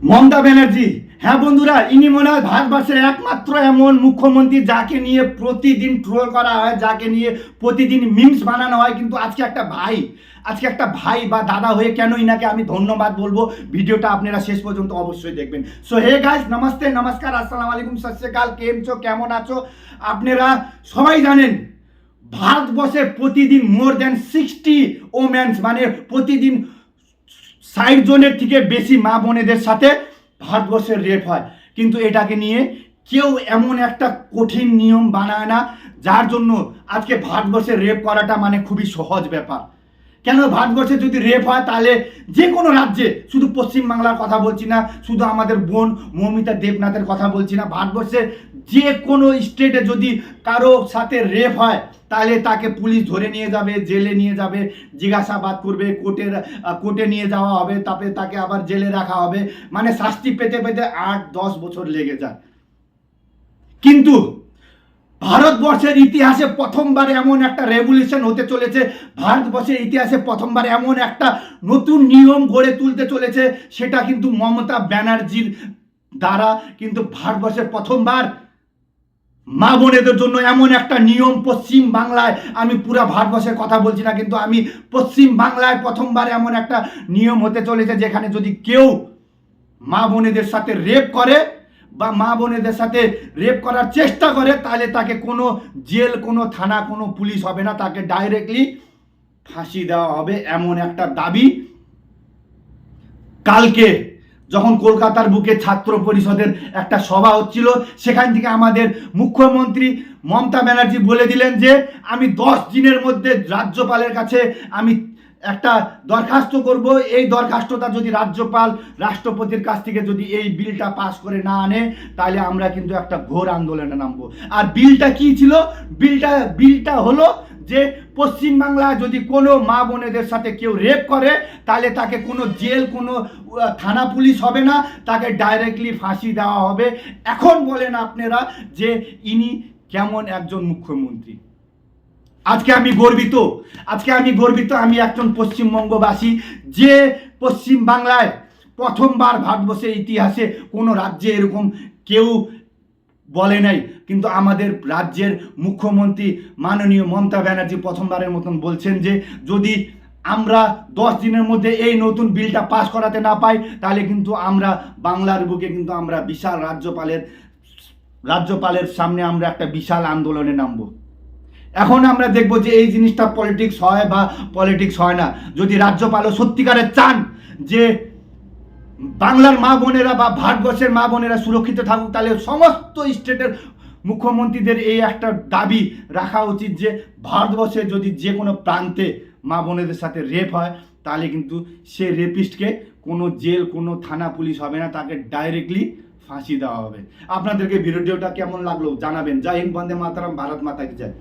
মমতা ব্যানার্জি, হ্যাঁ বন্ধুরা, ইনি মনে হয় ভারতবর্ষের একমাত্র এমন মুখ্যমন্ত্রী যাকে নিয়ে প্রতিদিন ট্রোল করা হয়, যাকে নিয়ে প্রতিদিন মিমস বানানো হয়। কিন্তু আজকে একটা ভাই বা দাদা হয়ে কেন ইনাকে আমি ধন্যবাদ বলবো। ভিডিওটা আপনারা শেষ পর্যন্ত অবশ্যই দেখবেন। সো হে গাইস, নমস্তে, নমস্কার, আসসালামু আলাইকুম, সত শ্রী আকাল, কেমন আছো আপনারা? সবাই জানেন ভারতবর্ষে প্রতিদিন মোর দ্যান 60 ওমেন্স মানে প্রতিদিন 60 জনের থেকে বেশি মা বোনেদের সাথে ভারতবর্ষের রেপ হয়। কিন্তু এটাকে নিয়ে কেউ এমন একটা কঠিন নিয়ম বানায় না যার জন্য আজকে ভারতবর্ষে রেপ করাটা মানে খুবই সহজ ব্যাপার। কেন ভারতবর্ষে যদি রেপ হয় তাহলে যে কোনো রাজ্যে, শুধু পশ্চিমবাংলার কথা বলছি না, শুধু আমাদের বোন মৌমিতা দেবনাথের কথা বলছি না, ভারতবর্ষের যে কোনো স্টেটে যদি কারো সাথে রেপ হয় তাহলে তাকে পুলিশ ধরে নিয়ে যাবে, জেলে নিয়ে যাবে, জিজ্ঞাসাবাদ করবে, কোর্টে নিয়ে যাওয়া হবে, তারপরে তাকে আবার জেলে রাখা হবে, মানে শাস্তি পেতে পেতে 8-10 বছর লেগে যায়। কিন্তু ভারতবর্ষের ইতিহাসে প্রথমবার এমন একটা রেভলিউশন হতে চলেছে, ভারতবর্ষের ইতিহাসে প্রথমবার এমন একটা নতুন নিয়ম গড়ে তুলতে চলেছে, সেটা কিন্তু মমতা ব্যানার্জির দ্বারা কিন্তু ভারতবর্ষের প্রথমবার মা বোনেদের জন্য এমন একটা নিয়ম পশ্চিম বাংলায়, আমি পুরো ভারতবর্ষের কথা বলছি না, কিন্তু আমি পশ্চিম বাংলায় প্রথমবার এমন একটা নিয়ম হতে চলেছে যেখানে যদি কেউ মা বোনেদের সাথে রেপ করে বা মা বোনেদের সাথে রেপ করার চেষ্টা করে তাহলে তাকে কোনো জেল, কোনো থানা, কোনো পুলিশ হবে না, তাকে ডাইরেক্টলি ফাঁসি দেওয়া হবে। এমন একটা দাবি কালকে যখন কলকাতার বুকে ছাত্র পরিষদের একটা সভা হচ্ছিল, সেখান থেকে আমাদের মুখ্যমন্ত্রী মমতা ব্যানার্জি বলে দিলেন যে আমি 10 দিনের মধ্যে রাজ্যপালের কাছে আমি একটা দরখাস্ত করব। এই দরখাস্তটা যদি রাজ্যপাল রাষ্ট্রপতির কাছ থেকে যদি এই বিলটা পাস করে না আনে তাহলে আমরা কিন্তু একটা ঘোর আন্দোলনে নামবো। আর বিলটা কি ছিল? বিলটা হলো যে পশ্চিমবাংলায় যদি কোনো মা বোনেদের সাথে কেউ রেপ করে তাহলে তাকে কোনো জেল, কোনো থানা পুলিশ হবে না, তাকে ডাইরেক্টলি ফাঁসি দেওয়া হবে। এখন বলেন আপনারা যে ইনি কেমন একজন মুখ্যমন্ত্রী? আজকে আমি গর্বিত, আমি একজন পশ্চিমবঙ্গবাসী, যে পশ্চিম বাংলায় প্রথমবার ভারতবর্ষের ইতিহাসে কোনো রাজ্যে এরকম কেউ বলে নাই, কিন্তু আমাদের রাজ্যের মুখ্যমন্ত্রী মাননীয় মমতা ব্যানার্জি প্রথমবারের মতন বলছেন যে যদি আমরা 10 দিনের মধ্যে এই নতুন বিলটা পাস করাতে না পাই তাহলে কিন্তু আমরা বাংলার বুকে কিন্তু আমরা বিশাল রাজ্যপালের সামনে আমরা একটা বিশাল আন্দোলনে নামবো। এখন আমরা দেখবো যে এই জিনিসটা পলিটিক্স হয় বা পলিটিক্স হয় না। যদি রাজ্যপালও সত্যিকারের চান যে বাংলার মা বোনেরা বা ভারতবর্ষের মা বোনেরা সুরক্ষিত থাকুক, তাহলে সমস্ত স্টেটের মুখ্যমন্ত্রীদের এই একটা দাবি রাখা উচিত যে ভারতবর্ষে যদি যে কোনো প্রান্তে মা বোনেদের সাথে রেপ হয় তাহলে কিন্তু সে রেপিস্টকে কোনো জেল, কোনো থানা পুলিশ হবে না, তাকে ডাইরেক্টলি ফাঁসি দেওয়া হবে। আপনাদেরকে ভিডিওটা কেমন লাগলো জানাবেন। জয় হিন্দ, বন্দে মাতরম, ভারত মাতা কি জয়।